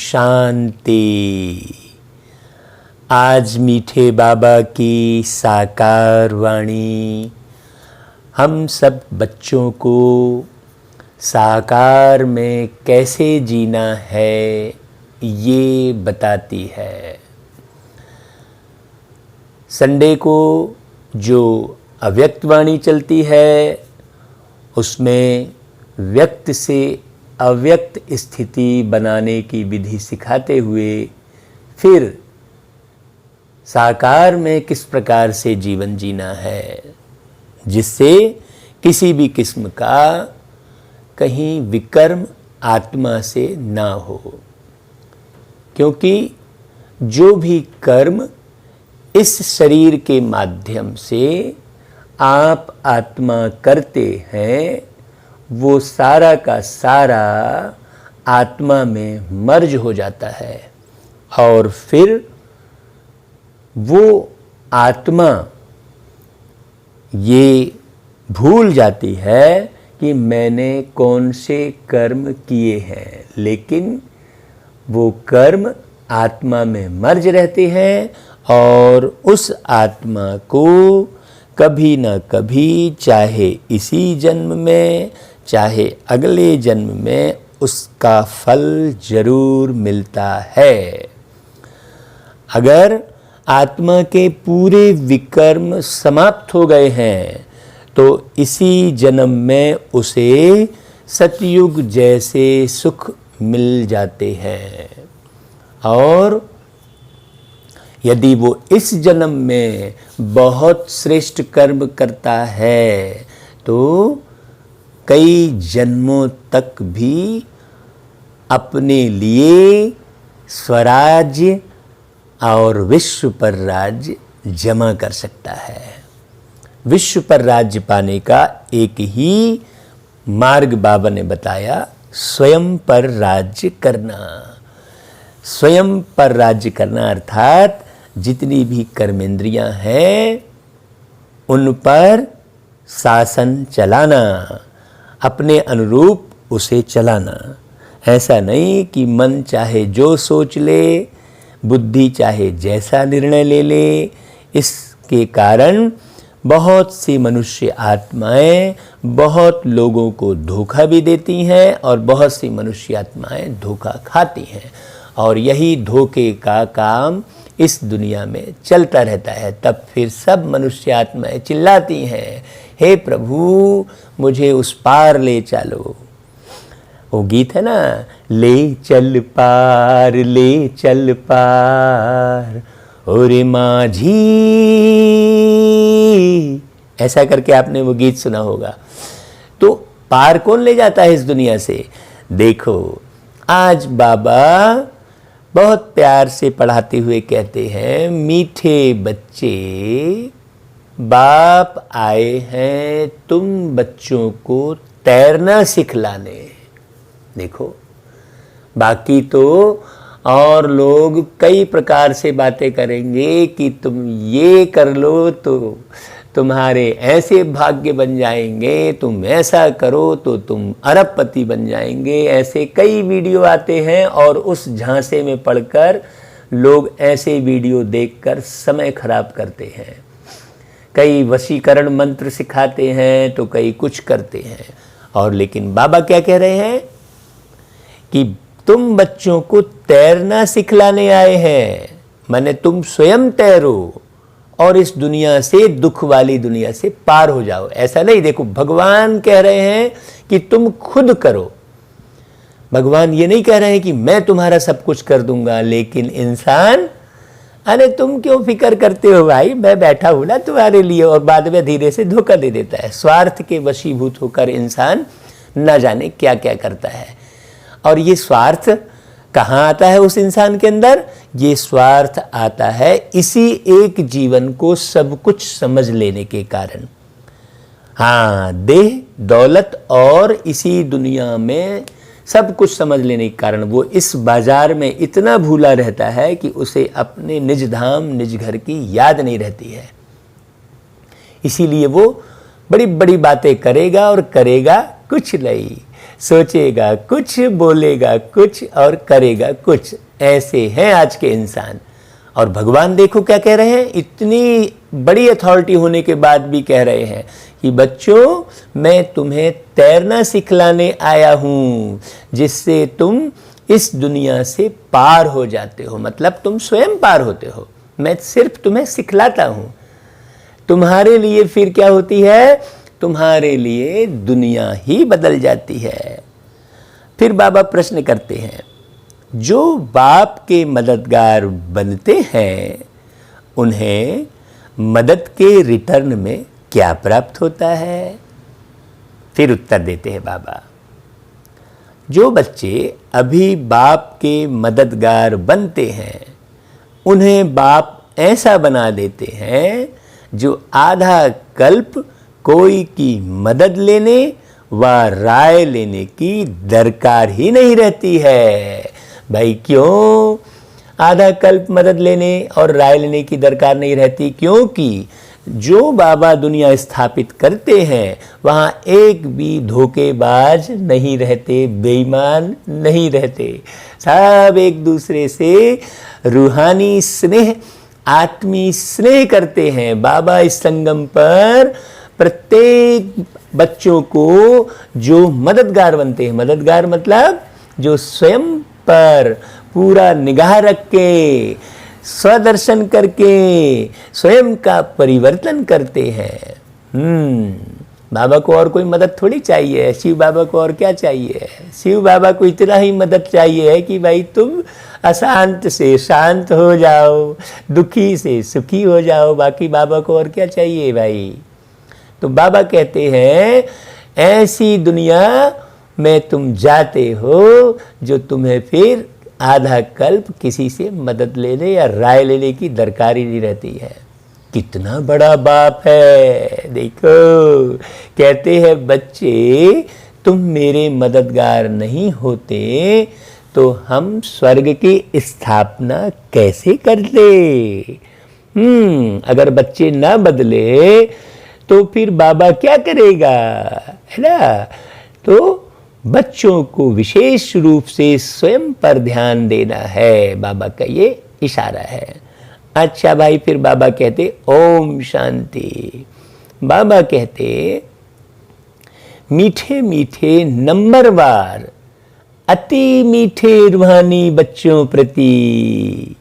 शांति। आज मीठे बाबा की साकार वाणी हम सब बच्चों को साकार में कैसे जीना है ये बताती है। संडे को जो अव्यक्त वाणी चलती है उसमें व्यक्त से अव्यक्त स्थिति बनाने की विधि सिखाते हुए फिर साकार में किस प्रकार से जीवन जीना है जिससे किसी भी किस्म का कहीं विकर्म आत्मा से ना हो, क्योंकि जो भी कर्म इस शरीर के माध्यम से आप आत्मा करते हैं वो सारा का सारा आत्मा में मर्ज हो जाता है और फिर वो आत्मा ये भूल जाती है कि मैंने कौन से कर्म किए हैं, लेकिन वो कर्म आत्मा में मर्ज रहते हैं और उस आत्मा को कभी न कभी चाहे इसी जन्म में चाहे अगले जन्म में उसका फल जरूर मिलता है। अगर आत्मा के पूरे विकर्म समाप्त हो गए हैं तो इसी जन्म में उसे सतयुग जैसे सुख मिल जाते हैं, और यदि वो इस जन्म में बहुत श्रेष्ठ कर्म करता है तो कई जन्मों तक भी अपने लिए स्वराज्य और विश्व पर राज्य जमा कर सकता है। विश्व पर राज्य पाने का एक ही मार्ग बाबा ने बताया, स्वयं पर राज्य करना। स्वयं पर राज्य करना अर्थात जितनी भी कर्मेंद्रियां हैं उन पर शासन चलाना, अपने अनुरूप उसे चलाना। ऐसा नहीं कि मन चाहे जो सोच ले, बुद्धि चाहे जैसा निर्णय ले ले। इसके कारण बहुत सी मनुष्य आत्माएं बहुत लोगों को धोखा भी देती हैं और बहुत सी मनुष्य आत्माएं धोखा खाती हैं, और यही धोखे का काम इस दुनिया में चलता रहता है। तब फिर सब मनुष्य आत्माएं चिल्लाती हैं, हे प्रभु मुझे उस पार ले चलो। वो गीत है ना, ले चल पार ओरे माझी, ऐसा करके आपने वो गीत सुना होगा। तो पार कौन ले जाता है इस दुनिया से? देखो आज बाबा बहुत प्यार से पढ़ाते हुए कहते हैं, मीठे बच्चे बाप आए हैं तुम बच्चों को तैरना सिखलाने। देखो बाकी तो और लोग कई प्रकार से बातें करेंगे कि तुम ये कर लो तो तुम्हारे ऐसे भाग्य बन जाएंगे, तुम ऐसा करो तो तुम अरबपति बन जाएंगे। ऐसे कई वीडियो आते हैं और उस झांसे में पढ़कर लोग ऐसे वीडियो देखकर समय खराब करते हैं। कई वशीकरण मंत्र सिखाते हैं तो कई कुछ करते हैं, और लेकिन बाबा क्या कह रहे हैं कि तुम बच्चों को तैरना सिखलाने आए हैं, माने तुम स्वयं तैरो और इस दुनिया से, दुख वाली दुनिया से पार हो जाओ। ऐसा नहीं, देखो भगवान कह रहे हैं कि तुम खुद करो। भगवान ये नहीं कह रहे हैं कि मैं तुम्हारा सब कुछ कर दूंगा, लेकिन इंसान, अरे तुम क्यों फिक्र करते हो भाई, मैं बैठा हूं ना तुम्हारे लिए, और बाद में धीरे से धोखा दे देता है। स्वार्थ के वशीभूत होकर इंसान न जाने क्या क्या करता है, और ये स्वार्थ कहाँ आता है उस इंसान के अंदर? ये स्वार्थ आता है इसी एक जीवन को सब कुछ समझ लेने के कारण। हाँ, देह दौलत और इसी दुनिया में सब कुछ समझ लेने के कारण वो इस बाजार में इतना भूला रहता है कि उसे अपने निज धाम निज घर की याद नहीं रहती है। इसीलिए वो बड़ी बड़ी बातें करेगा और करेगा कुछ नहीं। सोचेगा कुछ, बोलेगा कुछ और करेगा कुछ। ऐसे हैं आज के इंसान। और भगवान देखो क्या कह रहे हैं, इतनी बड़ी अथॉरिटी होने के बाद भी कह रहे हैं कि बच्चों मैं तुम्हें तैरना सिखलाने आया हूं, जिससे तुम इस दुनिया से पार हो जाते हो। मतलब तुम स्वयं पार होते हो, मैं सिर्फ तुम्हें सिखलाता हूं। तुम्हारे लिए फिर क्या होती है, तुम्हारे लिए दुनिया ही बदल जाती है। फिर बाबा प्रश्न करते हैं, जो बाप के मददगार बनते हैं उन्हें मदद के रिटर्न में क्या प्राप्त होता है? फिर उत्तर देते हैं बाबा, जो बच्चे अभी बाप के मददगार बनते हैं उन्हें बाप ऐसा बना देते हैं जो आधा कल्प कोई की मदद लेने व राय लेने की दरकार ही नहीं रहती है। भाई क्यों आधा कल्प मदद लेने और राय लेने की दरकार नहीं रहती? क्योंकि जो बाबा दुनिया स्थापित करते हैं वहाँ एक भी धोखेबाज नहीं रहते, बेईमान नहीं रहते। सब एक दूसरे से रूहानी स्नेह, आत्मी स्नेह करते हैं। बाबा इस संगम पर प्रत्येक बच्चों को जो मददगार बनते हैं, मददगार मतलब जो स्वयं पर पूरा निगाह रख के, स्वदर्शन करके स्वयं का परिवर्तन करते हैं। बाबा को और कोई मदद थोड़ी चाहिए। शिव बाबा को और क्या चाहिए? शिव बाबा को इतना ही मदद चाहिए है कि भाई तुम अशांत से शांत हो जाओ, दुखी से सुखी हो जाओ। बाकी बाबा को और क्या चाहिए भाई? तो बाबा कहते हैं ऐसी दुनिया में तुम जाते हो जो तुम्हें फिर आधा कल्प किसी से मदद लेने या राय लेने की दरकार ही नहीं रहती है। कितना बड़ा बाप है देखो। कहते हैं बच्चे तुम मेरे मददगार नहीं होते तो हम स्वर्ग की स्थापना कैसे करते? अगर बच्चे ना बदले तो फिर बाबा क्या करेगा, है ना? तो बच्चों को विशेष रूप से स्वयं पर ध्यान देना है, बाबा का ये इशारा है। अच्छा भाई, फिर बाबा कहते ओम शांति। बाबा कहते मीठे मीठे नंबरवार अति मीठे रूहानी बच्चों प्रति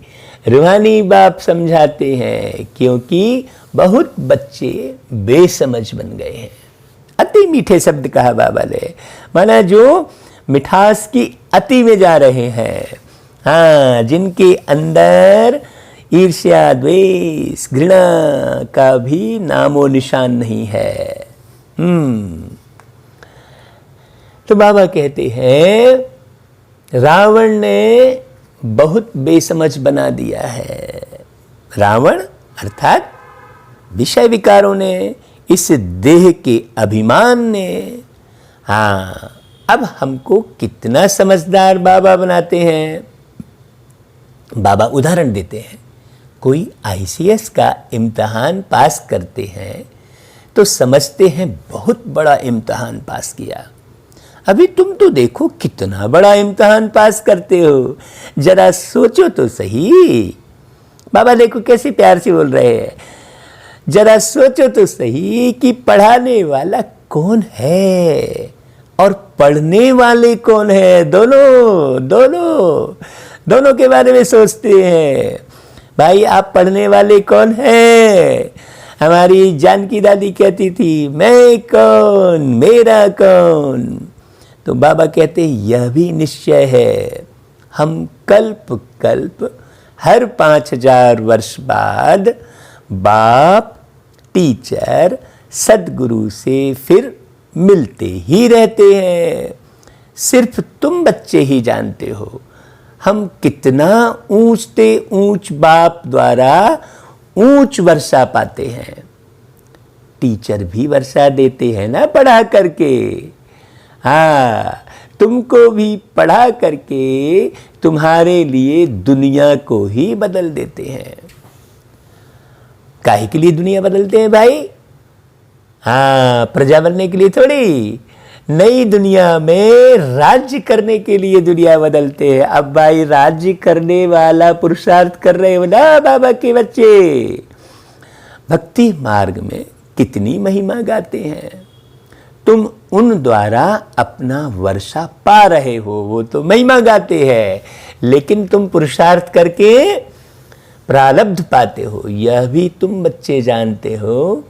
रूहानी बाप समझाते हैं, क्योंकि बहुत बच्चे बेसमझ बन गए हैं। अति मीठे शब्द कहा बाबा ने, माना जो मिठास की अति में जा रहे हैं। हाँ, जिनके अंदर ईर्ष्या, द्वेष, घृणा का भी नामो निशान नहीं है। तो बाबा कहते हैं रावण ने बहुत बेसमझ बना दिया है। रावण अर्थात विषय विकारों ने, इस देह के अभिमान ने। हाँ, अब हमको कितना समझदार बाबा बनाते हैं। बाबा उदाहरण देते हैं, कोई आईसीएस का इम्तहान पास करते हैं तो समझते हैं बहुत बड़ा इम्तहान पास किया। अभी तुम तो देखो कितना बड़ा इम्तहान पास करते हो, जरा सोचो तो सही। बाबा देखो कैसे प्यार से बोल रहे हैं, जरा सोचो तो सही कि पढ़ाने वाला कौन है और पढ़ने वाले कौन है। दोनों के बारे में सोचते हैं। भाई आप पढ़ने वाले कौन है? हमारी जानकी दादी कहती थी मैं कौन, मेरा कौन। तो बाबा कहते यह भी निश्चय है, हम कल्प कल्प हर 5000 वर्ष बाद बाप, टीचर, सदगुरु से फिर मिलते ही रहते हैं। सिर्फ तुम बच्चे ही जानते हो हम कितना ऊंचते ऊंच बाप द्वारा ऊंच वर्षा पाते हैं। टीचर भी वर्षा देते हैं ना पढ़ा करके। हाँ, तुमको भी पढ़ा करके तुम्हारे लिए दुनिया को ही बदल देते हैं। काहे के लिए दुनिया बदलते हैं भाई? हाँ, प्रजा बनने के लिए थोड़ी, नई दुनिया में राज्य करने के लिए दुनिया बदलते हैं। अब भाई राज्य करने वाला पुरुषार्थ कर रहे हो ना बाबा के बच्चे। भक्ति मार्ग में कितनी महिमा गाते हैं, तुम उन द्वारा अपना वर्षा पा रहे हो, वो तो महिमा गाते हैं, लेकिन तुम पुरुषार्थ करके प्रारब्ध पाते हो। यह भी तुम बच्चे जानते हो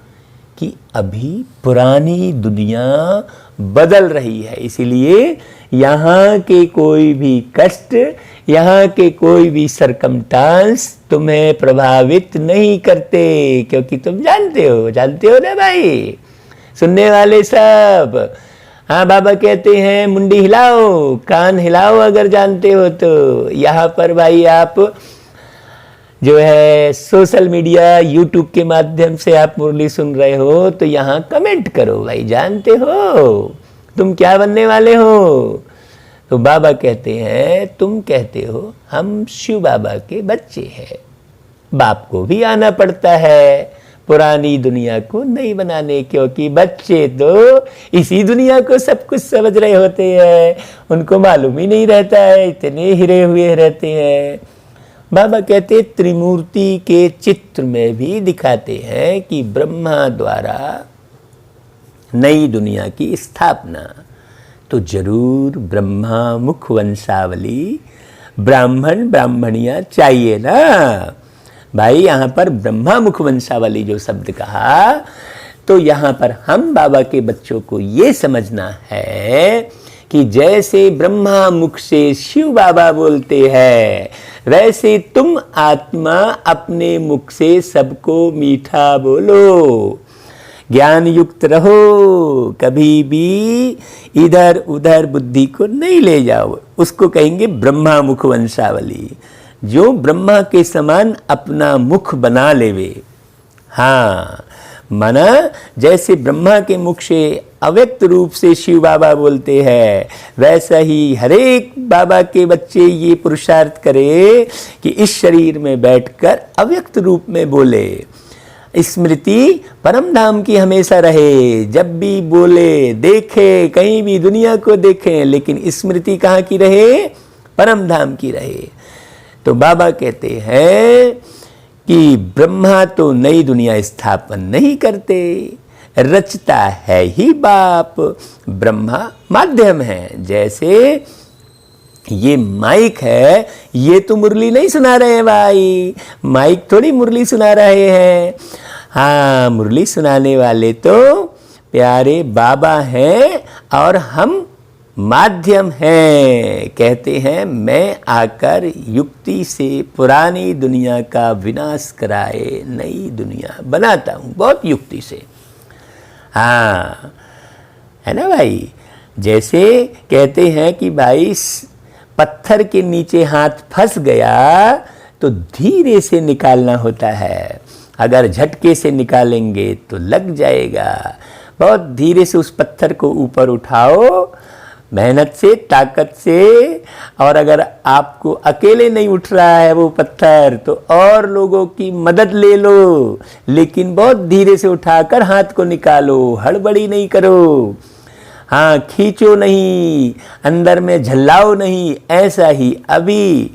कि अभी पुरानी दुनिया बदल रही है, इसीलिए यहाँ के कोई भी कष्ट, यहाँ के कोई भी सरकमस्टांस तुम्हें प्रभावित नहीं करते, क्योंकि तुम जानते हो ना भाई, सुनने वाले सब। हाँ, बाबा कहते हैं मुंडी हिलाओ, कान हिलाओ अगर जानते हो तो। यहाँ पर भाई आप जो है सोशल मीडिया यूट्यूब के माध्यम से आप मुरली सुन रहे हो तो यहाँ कमेंट करो भाई, जानते हो तुम क्या बनने वाले हो। तो बाबा कहते हैं तुम कहते हो हम शिव बाबा के बच्चे हैं, बाप को भी आना पड़ता है पुरानी दुनिया को नहीं बनाने, क्योंकि बच्चे तो इसी दुनिया को सब कुछ समझ रहे होते हैं, उनको मालूम ही नहीं रहता है, इतने हिरे हुए रहते हैं। बाबा कहते त्रिमूर्ति के चित्र में भी दिखाते हैं कि ब्रह्मा द्वारा नई दुनिया की स्थापना, तो जरूर ब्रह्मा मुख वंशावली ब्राह्मण ब्राह्मणियां चाहिए ना भाई। यहाँ पर ब्रह्मा मुख वंशावली जो शब्द कहा, तो यहाँ पर हम बाबा के बच्चों को ये समझना है कि जैसे ब्रह्मा मुख से शिव बाबा बोलते हैं, वैसे तुम आत्मा अपने मुख से सबको मीठा बोलो, ज्ञान युक्त रहो, कभी भी इधर उधर बुद्धि को नहीं ले जाओ। उसको कहेंगे ब्रह्मा मुख वंशावली, जो ब्रह्मा के समान अपना मुख बना लेवे। हाँ, माना जैसे ब्रह्मा के मुख से अव्यक्त रूप से शिव बाबा बोलते हैं, वैसा ही हरेक बाबा के बच्चे ये पुरुषार्थ करे कि इस शरीर में बैठकर अव्यक्त रूप में बोले। स्मृति परम धाम की हमेशा रहे, जब भी बोले देखे, कहीं भी दुनिया को देखें, लेकिन स्मृति कहाँ की रहे, परम धाम की रहे। तो बाबा कहते हैं कि ब्रह्मा तो नई दुनिया स्थापन नहीं करते, रचता है ही बाप, ब्रह्मा माध्यम है। जैसे ये माइक है, ये तो मुरली नहीं सुना रहे हैं भाई, माइक थोड़ी मुरली सुना रहे हैं। हाँ, मुरली सुनाने वाले तो प्यारे बाबा हैं और हम माध्यम हैं। कहते हैं मैं आकर युक्ति से पुरानी दुनिया का विनाश कराए नई दुनिया बनाता हूँ, बहुत युक्ति से। हाँ, है ना भाई। जैसे कहते हैं कि भाई पत्थर के नीचे हाथ फंस गया तो धीरे से निकालना होता है, अगर झटके से निकालेंगे तो लग जाएगा। बहुत धीरे से उस पत्थर को ऊपर उठाओ, मेहनत से, ताकत से। और अगर आपको अकेले नहीं उठ रहा है वो पत्थर, तो और लोगों की मदद ले लो, लेकिन बहुत धीरे से उठाकर हाथ को निकालो, हड़बड़ी नहीं करो। हाँ, खींचो नहीं, अंदर में झल्लाओ नहीं। ऐसा ही अभी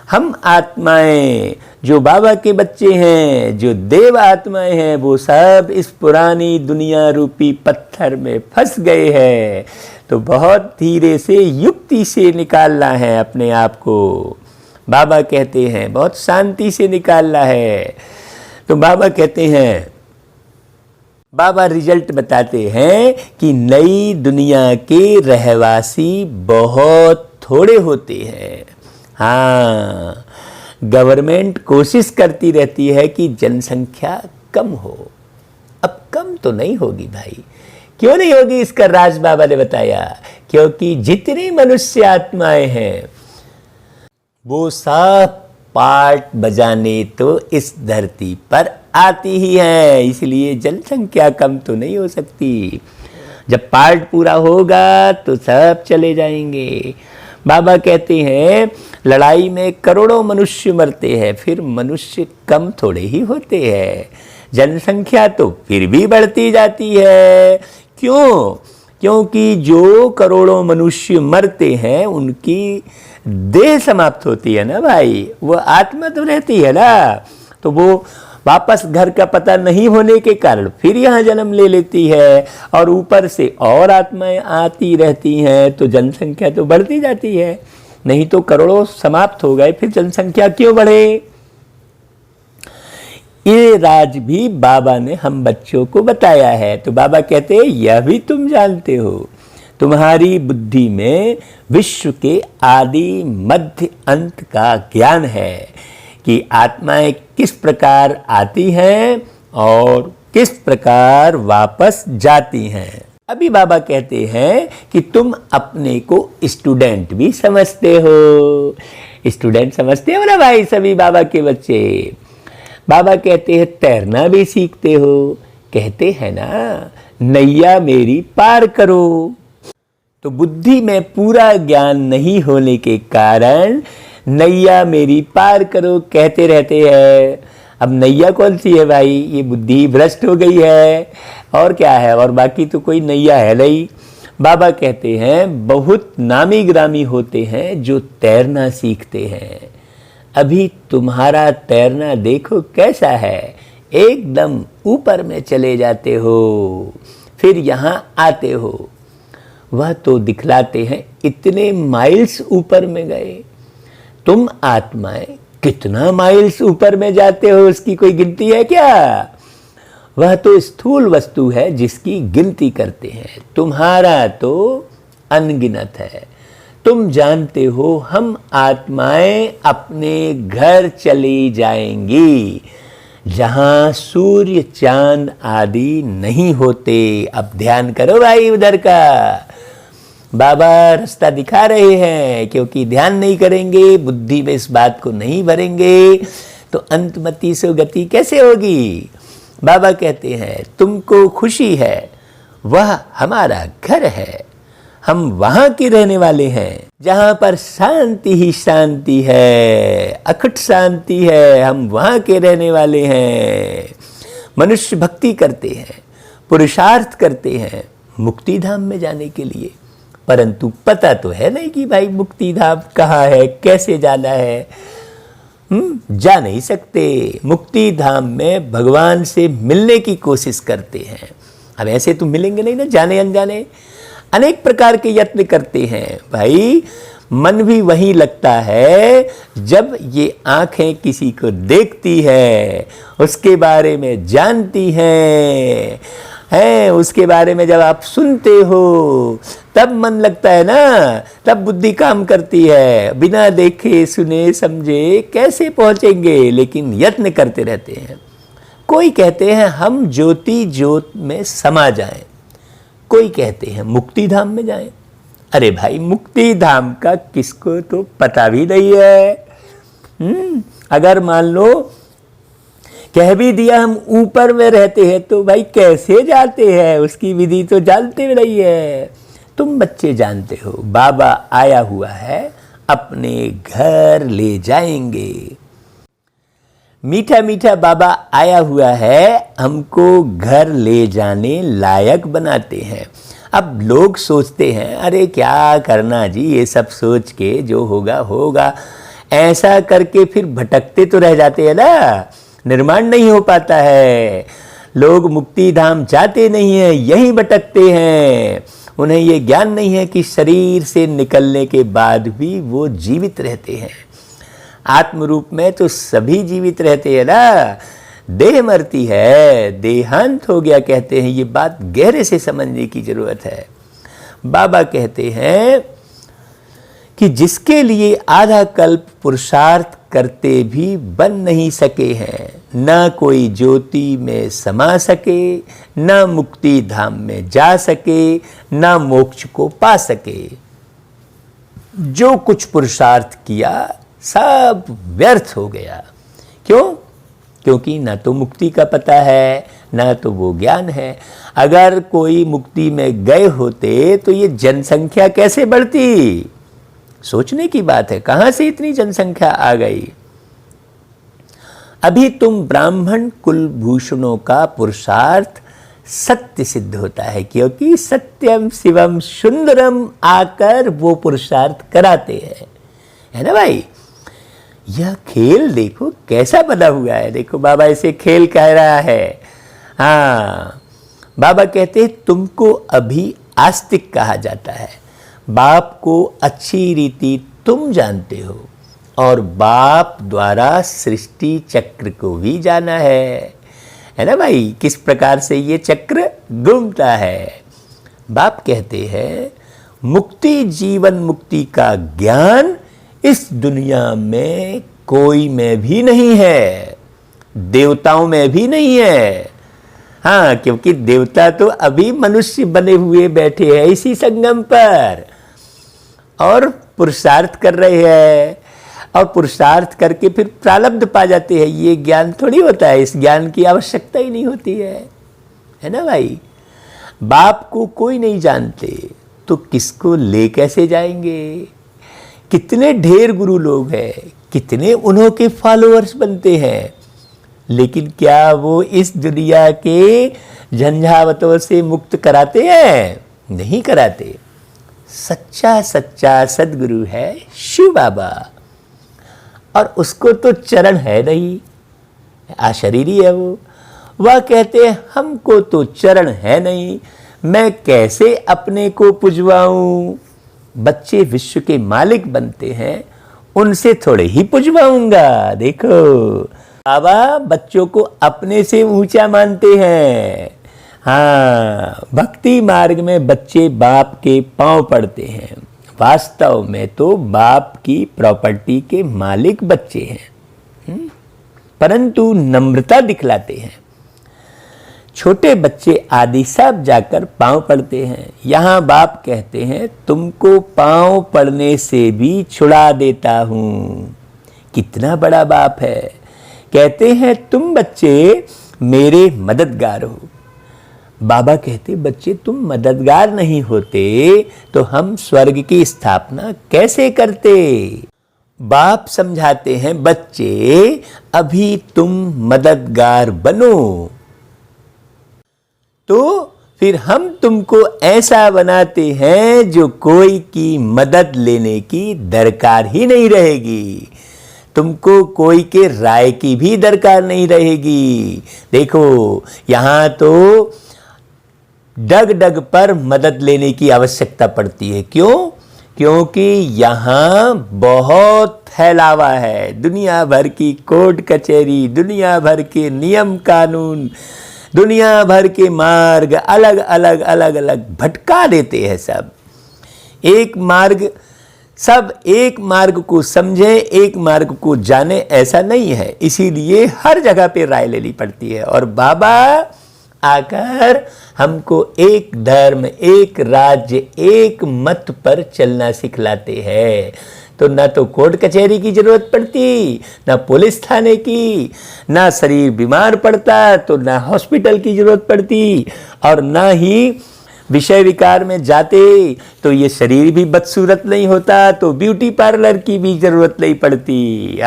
हम आत्माएं जो बाबा के बच्चे हैं, जो देव आत्माएं हैं, वो सब इस पुरानी दुनिया रूपी पत्थर में फंस गए हैं। तो बहुत धीरे से युक्ति से निकालना है अपने आप को। बाबा कहते हैं बहुत शांति से निकालना है। तो बाबा कहते हैं, बाबा रिजल्ट बताते हैं कि नई दुनिया के रहवासी बहुत थोड़े होते हैं। हाँ, गवर्नमेंट कोशिश करती रहती है कि जनसंख्या कम हो। अब कम तो नहीं होगी भाई, क्यों नहीं होगी, इसका राज बाबा ने बताया। क्योंकि जितनी मनुष्य आत्माएं हैं वो सब पार्ट बजाने तो इस धरती पर आती ही है, इसलिए जनसंख्या कम तो नहीं हो सकती। जब पार्ट पूरा होगा तो सब चले जाएंगे। बाबा कहते हैं लड़ाई में करोड़ों मनुष्य मरते हैं, फिर मनुष्य कम थोड़े ही होते हैं, जनसंख्या तो फिर भी बढ़ती जाती है। क्यों? क्योंकि जो करोड़ों मनुष्य मरते हैं उनकी देह समाप्त होती है ना भाई, वो आत्मा तो रहती है ना, तो वो वापस घर का पता नहीं होने के कारण फिर यहाँ जन्म ले लेती है, और ऊपर से और आत्माएं आती रहती हैं, तो जनसंख्या तो बढ़ती जाती है। नहीं तो करोड़ों समाप्त हो गए, फिर जनसंख्या क्यों बढ़े? ये राज भी बाबा ने हम बच्चों को बताया है। तो बाबा कहते हैं यह भी तुम जानते हो, तुम्हारी बुद्धि में विश्व के आदि मध्य अंत का ज्ञान है कि आत्माएं किस प्रकार आती हैं और किस प्रकार वापस जाती हैं। अभी बाबा कहते हैं कि तुम अपने को स्टूडेंट भी समझते हो। स्टूडेंट समझते हो ना भाई सभी बाबा के बच्चे। बाबा कहते हैं तैरना भी सीखते हो, कहते हैं ना नैया मेरी पार करो। तो बुद्धि में पूरा ज्ञान नहीं होने के कारण नैया मेरी पार करो कहते रहते हैं। अब नैया कौन सी है भाई? ये बुद्धि भ्रष्ट हो गई है, और क्या है? और बाकी तो कोई नैया है नहीं। बाबा कहते हैं बहुत नामी ग्रामी होते हैं जो तैरना सीखते हैं। अभी तुम्हारा तैरना देखो कैसा है, एकदम ऊपर में चले जाते हो, फिर यहाँ आते हो। वह तो दिखलाते हैं इतने माइल्स ऊपर में गए। तुम आत्माएं कितना माइल्स ऊपर में जाते हो उसकी कोई गिनती है क्या? वह तो स्थूल वस्तु है जिसकी गिनती करते हैं। तुम्हारा तो अनगिनत है। तुम जानते हो हम आत्माएं अपने घर चली जाएंगी जहां सूर्य चांद आदि नहीं होते। अब ध्यान करो भाई उधर का। बाबा रास्ता दिखा रहे हैं, क्योंकि ध्यान नहीं करेंगे, बुद्धि में इस बात को नहीं भरेंगे तो अंतमति से गति कैसे होगी। बाबा कहते हैं तुमको खुशी है, वह हमारा घर है, हम वहां के रहने वाले हैं जहां पर शांति ही शांति है, अखंड शांति है। हम वहां के रहने वाले हैं। मनुष्य भक्ति करते हैं, पुरुषार्थ करते हैं मुक्ति धाम में जाने के लिए, परंतु पता तो है नहीं कि भाई मुक्ति धाम कहाँ है, कैसे जाना है। जा नहीं सकते। मुक्ति धाम में भगवान से मिलने की कोशिश करते हैं। अब ऐसे तो मिलेंगे नहीं ना, जाने अनजाने अनेक प्रकार के यत्न करते हैं भाई। मन भी वहीं लगता है जब ये आंखें किसी को देखती है, उसके बारे में जानती हैं, उसके बारे में जब आप सुनते हो तब मन लगता है ना, तब बुद्धि काम करती है। बिना देखे सुने समझे कैसे पहुंचेंगे, लेकिन यत्न करते रहते हैं। कोई कहते हैं हम ज्योति ज्योत में समा जाएं, कोई कहते हैं मुक्ति धाम में जाएं। अरे भाई मुक्ति धाम का किसको तो पता भी नहीं है। अगर मान लो कह भी दिया हम ऊपर में रहते हैं तो भाई कैसे जाते हैं, उसकी विधि तो जानते नहीं है। तुम बच्चे जानते हो बाबा आया हुआ है, अपने घर ले जाएंगे। मीठा मीठा बाबा आया हुआ है, हमको घर ले जाने लायक बनाते हैं। अब लोग सोचते हैं अरे क्या करना जी, ये सब सोच के जो होगा होगा, ऐसा करके फिर भटकते तो रह जाते हैं ना, निर्माण नहीं हो पाता है। लोग मुक्ति धाम जाते नहीं हैं, यहीं भटकते हैं। उन्हें ये ज्ञान नहीं है कि शरीर से निकलने के बाद भी वो जीवित रहते हैं। आत्म रूप में तो सभी जीवित रहते हैं ना, देह मरती है, देहांत हो गया कहते हैं। ये बात गहरे से समझने की जरूरत है। बाबा कहते हैं कि जिसके लिए आधा कल्प पुरुषार्थ करते भी बन नहीं सके हैं, ना कोई ज्योति में समा सके, ना मुक्ति धाम में जा सके, ना मोक्ष को पा सके। जो कुछ पुरुषार्थ किया सब व्यर्थ हो गया। क्यों? क्योंकि ना तो मुक्ति का पता है, ना तो वो ज्ञान है। अगर कोई मुक्ति में गए होते तो ये जनसंख्या कैसे बढ़ती? सोचने की बात है, कहां से इतनी जनसंख्या आ गई। अभी तुम ब्राह्मण कुलभूषणों का पुरुषार्थ सत्य सिद्ध होता है, क्योंकि सत्यम शिवम सुंदरम आकर वो पुरुषार्थ कराते हैं, है ना भाई। यह खेल देखो कैसा बना हुआ है, देखो बाबा इसे खेल कह रहा है। हाँ, बाबा कहते हैं तुमको अभी आस्तिक कहा जाता है, बाप को अच्छी रीति तुम जानते हो और बाप द्वारा सृष्टि चक्र को भी जाना है ना भाई, किस प्रकार से ये चक्र घूमता है। बाप कहते हैं मुक्ति जीवन मुक्ति का ज्ञान इस दुनिया में कोई में भी नहीं है, देवताओं में भी नहीं है। हाँ, क्योंकि देवता तो अभी मनुष्य बने हुए बैठे हैं इसी संगम पर और पुरुषार्थ कर रहे हैं, और पुरुषार्थ करके फिर प्रारब्ध पा जाते हैं। ये ज्ञान थोड़ी होता है, इस ज्ञान की आवश्यकता ही नहीं होती है ना भाई। बाप को कोई नहीं जानते तो किसको ले कैसे जाएंगे। कितने ढेर गुरु लोग हैं, कितने उन्हों के फॉलोअर्स बनते हैं, लेकिन क्या वो इस दुनिया के झंझावतों से मुक्त कराते हैं? नहीं कराते। सच्चा सच्चा सदगुरु है शिव बाबा, और उसको तो चरण है नहीं, अशरीरी है वो। वह कहते हैं हमको तो चरण है नहीं, मैं कैसे अपने को पुजवाऊं। बच्चे विश्व के मालिक बनते हैं, उनसे थोड़े ही पुजवाऊंगा। देखो बाबा बच्चों को अपने से ऊंचा मानते हैं। हाँ, भक्ति मार्ग में बच्चे बाप के पांव पड़ते हैं, वास्तव में तो बाप की प्रॉपर्टी के मालिक बच्चे हैं, परंतु नम्रता दिखलाते हैं। छोटे बच्चे आदि सब जाकर पांव पड़ते हैं। यहाँ बाप कहते हैं तुमको पांव पड़ने से भी छुड़ा देता हूं। कितना बड़ा बाप है। कहते हैं तुम बच्चे मेरे मददगार हो। बाबा कहते बच्चे तुम मददगार नहीं होते तो हम स्वर्ग की स्थापना कैसे करते। बाप समझाते हैं बच्चे अभी तुम मददगार बनो, तो फिर हम तुमको ऐसा बनाते हैं जो कोई की मदद लेने की दरकार ही नहीं रहेगी, तुमको कोई के राय की भी दरकार नहीं रहेगी। देखो यहाँ तो डग डग पर मदद लेने की आवश्यकता पड़ती है। क्यों? क्योंकि यहाँ बहुत फैलावा है, दुनिया भर की कोर्ट कचहरी, दुनिया भर के नियम कानून, दुनिया भर के मार्ग अलग अलग अलग अलग भटका देते हैं। सब एक मार्ग को समझे, एक मार्ग को जाने, ऐसा नहीं है। इसीलिए हर जगह पे राय लेनी पड़ती है। और बाबा आकर हमको एक धर्म, एक राज्य, एक मत पर चलना सिखलाते हैं। तो ना तो कोर्ट कचहरी की जरूरत पड़ती, ना पुलिस थाने की, ना शरीर बीमार पड़ता तो ना हॉस्पिटल की जरूरत पड़ती, और ना ही विषय विकार में जाते तो ये शरीर भी बदसूरत नहीं होता, तो ब्यूटी पार्लर की भी जरूरत नहीं पड़ती।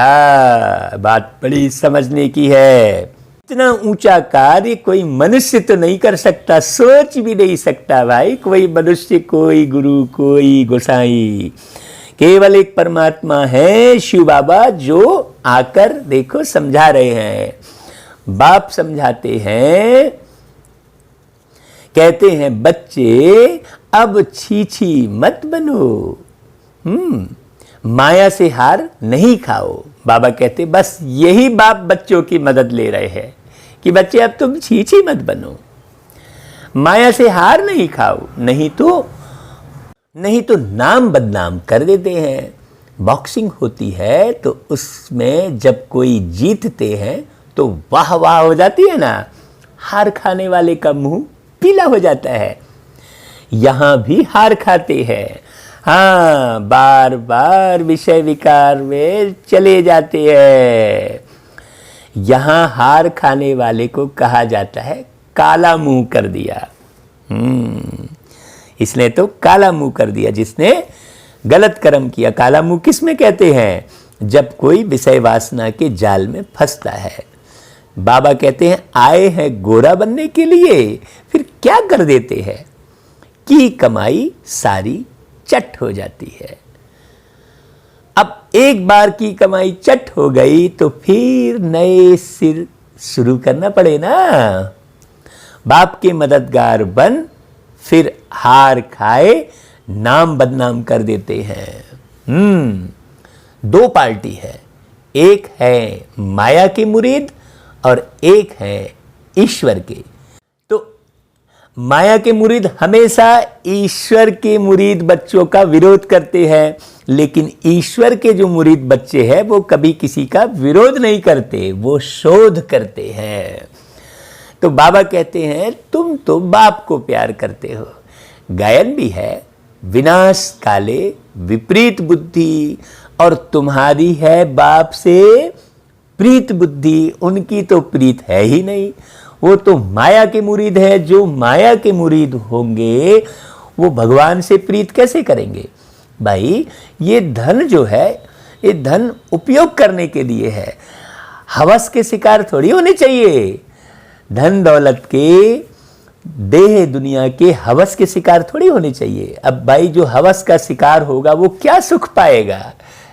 बात बड़ी समझने की है। इतना ऊंचा कार्य कोई मनुष्य तो नहीं कर सकता, सोच भी नहीं सकता भाई कोई मनुष्य, कोई गुरु, कोई गोसाई। केवल एक परमात्मा है शिव बाबा जो आकर देखो समझा रहे हैं। बाप समझाते हैं, कहते हैं बच्चे अब छीछी मत बनो, माया से हार नहीं खाओ। बाबा कहते बस यही बाप बच्चों की मदद ले रहे हैं कि बच्चे अब तुम छीछी मत बनो, माया से हार नहीं खाओ, नहीं तो नाम बदनाम कर देते हैं। बॉक्सिंग होती है तो उसमें जब कोई जीतते हैं तो वाह वाह हो जाती है ना, हार खाने वाले का मुंह पीला हो जाता है। यहां भी हार खाते हैं, हाँ, बार बार विषय विकार में चले जाते हैं। यहां हार खाने वाले को कहा जाता है काला मुंह कर दिया। इसने तो काला मुंह कर दिया, जिसने गलत कर्म किया। काला मुंह किस में कहते हैं? जब कोई विषय वासना के जाल में फंसता है बाबा कहते हैं आए हैं गोरा बनने के लिए, फिर क्या कर देते हैं कि कमाई सारी चट हो जाती है। अब एक बार की कमाई चट हो गई तो फिर नए सिर शुरू करना पड़े ना। बाप के मददगार बन फिर हार खाए नाम बदनाम कर देते हैं। दो पार्टी है, एक है माया के मुरीद और एक है ईश्वर के। तो माया के मुरीद हमेशा ईश्वर के मुरीद बच्चों का विरोध करते हैं, लेकिन ईश्वर के जो मुरीद बच्चे हैं वो कभी किसी का विरोध नहीं करते, वो शोध करते हैं। तो बाबा कहते हैं तुम तो बाप को प्यार करते हो। गायन भी है, विनाश काले विपरीत बुद्धि, और तुम्हारी है बाप से प्रीत बुद्धि। उनकी तो प्रीत है ही नहीं, वो तो माया के मुरीद है। जो माया के मुरीद होंगे वो भगवान से प्रीत कैसे करेंगे? भाई ये धन जो है, ये धन उपयोग करने के लिए है, हवस के शिकार थोड़ी होने चाहिए। धन दौलत के, देह दुनिया के हवस के शिकार थोड़ी होने चाहिए। अब भाई जो हवस का शिकार होगा वो क्या सुख पाएगा?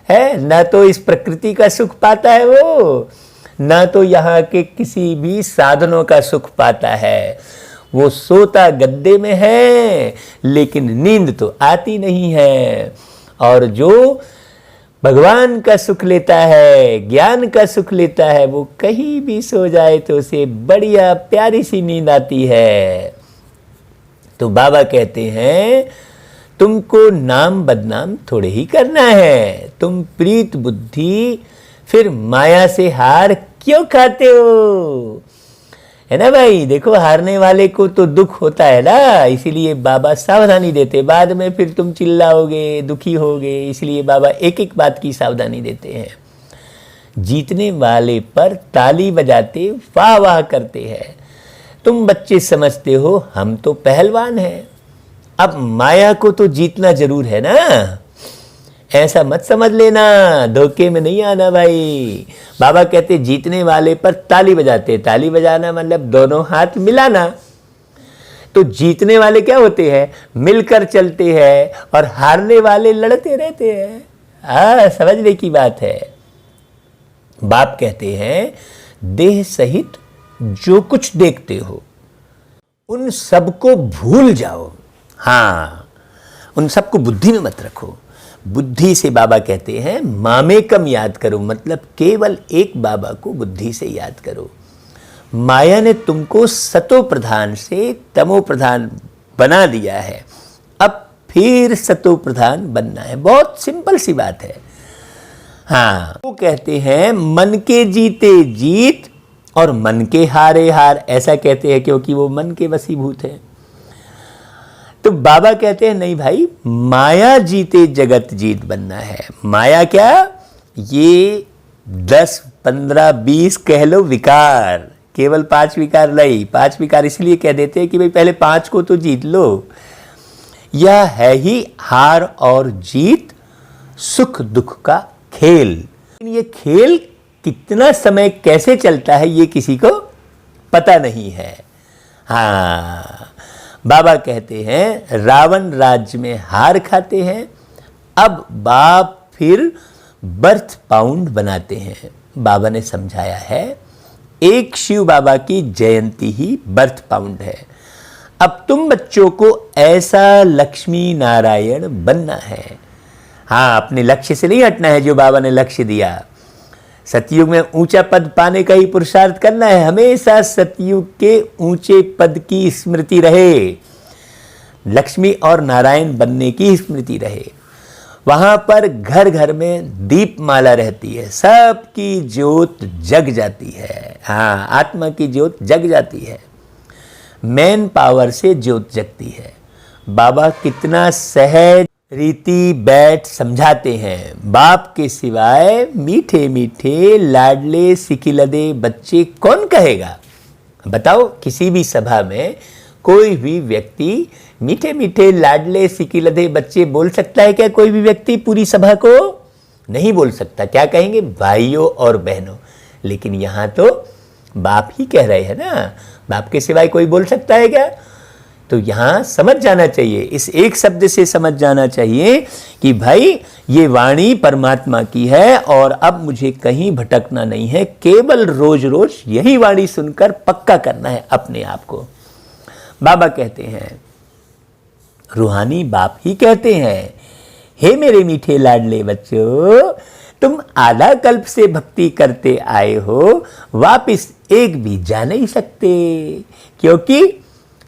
है ना, तो इस प्रकृति का सुख पाता है वो, ना तो यहाँ के किसी भी साधनों का सुख पाता है। वो सोता गद्दे में है लेकिन नींद तो आती नहीं है। और जो भगवान का सुख लेता है, ज्ञान का सुख लेता है, वो कहीं भी सो जाए तो उसे बढ़िया प्यारी सी नींद आती है। तो बाबा कहते हैं तुमको नाम बदनाम थोड़े ही करना है। तुम प्रीत बुद्धि फिर माया से हार क्यों खाते हो? है ना भाई, देखो हारने वाले को तो दुख होता है ना, इसीलिए बाबा सावधानी देते। बाद में फिर तुम चिल्लाओगे, दुखी होगे, इसलिए बाबा एक एक बात की सावधानी देते हैं। जीतने वाले पर ताली बजाते वाह वाह करते हैं। तुम बच्चे समझते हो हम तो पहलवान हैं। अब माया को तो जीतना जरूर है ना, ऐसा मत समझ लेना, धोखे में नहीं आना भाई। बाबा कहते जीतने वाले पर ताली बजाते। ताली बजाना मतलब दोनों हाथ मिलाना। तो जीतने वाले क्या होते हैं? मिलकर चलते हैं, और हारने वाले लड़ते रहते हैं। समझने की बात है। बाप कहते हैं देह सहित जो कुछ देखते हो उन सबको भूल जाओ। हाँ, उन सबको बुद्धि में मत रखो। बुद्धि से बाबा कहते हैं मामेकम याद करो, मतलब केवल एक बाबा को बुद्धि से याद करो। माया ने तुमको सतो प्रधान से तमो प्रधान बना दिया है, अब फिर सतो प्रधान बनना है। बहुत सिंपल सी बात है। हाँ, वो कहते हैं मन के जीते जीत और मन के हारे हार, ऐसा कहते हैं क्योंकि वो मन के वशीभूत है। तो बाबा कहते हैं नहीं भाई, माया जीते जगत जीत बनना है। माया क्या? ये 10, 15, 20 कह लो विकार, केवल 5 विकार नहीं। 5 विकार इसलिए कह देते हैं कि भाई पहले 5 को तो जीत लो। यह है ही हार और जीत, सुख दुख का खेल। ये खेल कितना समय कैसे चलता है ये किसी को पता नहीं है। हाँ, बाबा कहते हैं रावण राज्य में हार खाते हैं, अब बाप फिर बर्थ पाउंड बनाते हैं। बाबा ने समझाया है एक शिव बाबा की जयंती ही बर्थ पाउंड है। अब तुम बच्चों को ऐसा लक्ष्मी नारायण बनना है। हाँ, अपने लक्ष्य से नहीं हटना है जो बाबा ने लक्ष्य दिया। सतयुग में ऊंचा पद पाने का ही पुरुषार्थ करना है। हमेशा सतयुग के ऊंचे पद की स्मृति रहे, लक्ष्मी और नारायण बनने की स्मृति रहे। वहां पर घर घर में दीप माला रहती है, सबकी ज्योत जग जाती है। हाँ, आत्मा की ज्योत जग जाती है, मैन पावर से ज्योत जगती है। बाबा कितना सहज रीति बैठ समझाते हैं। बाप के सिवाय मीठे मीठे लाडले सिकिलदे बच्चे कौन कहेगा? बताओ, किसी भी सभा में कोई भी व्यक्ति मीठे मीठे लाडले सिकिलदे बच्चे बोल सकता है क्या? कोई भी व्यक्ति पूरी सभा को नहीं बोल सकता। क्या कहेंगे? भाइयों और बहनों। लेकिन यहाँ तो बाप ही कह रहे हैं ना, बाप के सिवाय कोई बोल सकता है क्या? तो यहां समझ जाना चाहिए, इस एक शब्द से समझ जाना चाहिए कि भाई ये वाणी परमात्मा की है और अब मुझे कहीं भटकना नहीं है, केवल रोज रोज यही वाणी सुनकर पक्का करना है अपने आप को। बाबा कहते हैं, रूहानी बाप ही कहते हैं, हे मेरे मीठे लाडले बच्चों, तुम आधा कल्प से भक्ति करते आए हो, वापिस एक भी जा नहीं सकते, क्योंकि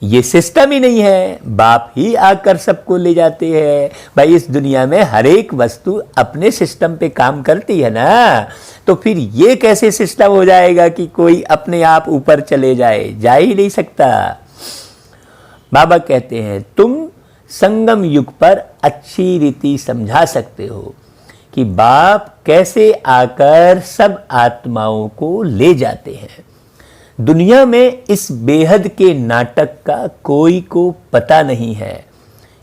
ये सिस्टम ही नहीं है। बाप ही आकर सबको ले जाते हैं। भाई इस दुनिया में हर एक वस्तु अपने सिस्टम पे काम करती है ना, तो फिर ये कैसे सिस्टम हो जाएगा कि कोई अपने आप ऊपर चले जाए? जा ही नहीं सकता। बाबा कहते हैं, तुम संगम युग पर अच्छी रीति समझा सकते हो कि बाप कैसे आकर सब आत्माओं को ले जाते हैं। दुनिया में इस बेहद के नाटक का कोई को पता नहीं है,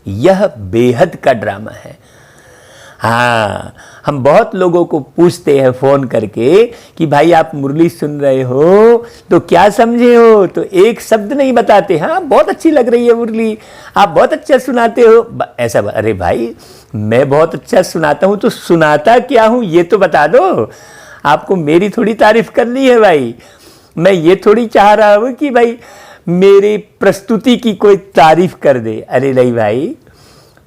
यह बेहद का ड्रामा है। हाँ, हम बहुत लोगों को पूछते हैं फोन करके कि भाई आप मुरली सुन रहे हो तो क्या समझे हो, तो एक शब्द नहीं बताते। हाँ, बहुत अच्छी लग रही है मुरली, आप बहुत अच्छा सुनाते हो, ऐसा। अरे भाई मैं बहुत अच्छा सुनाता हूं तो सुनाता क्या हूं ये तो बता दो। आपको मेरी थोड़ी तारीफ करनी है भाई, मैं ये थोड़ी चाह रहा हूं कि भाई मेरी प्रस्तुति की कोई तारीफ कर दे। अरे नहीं भाई,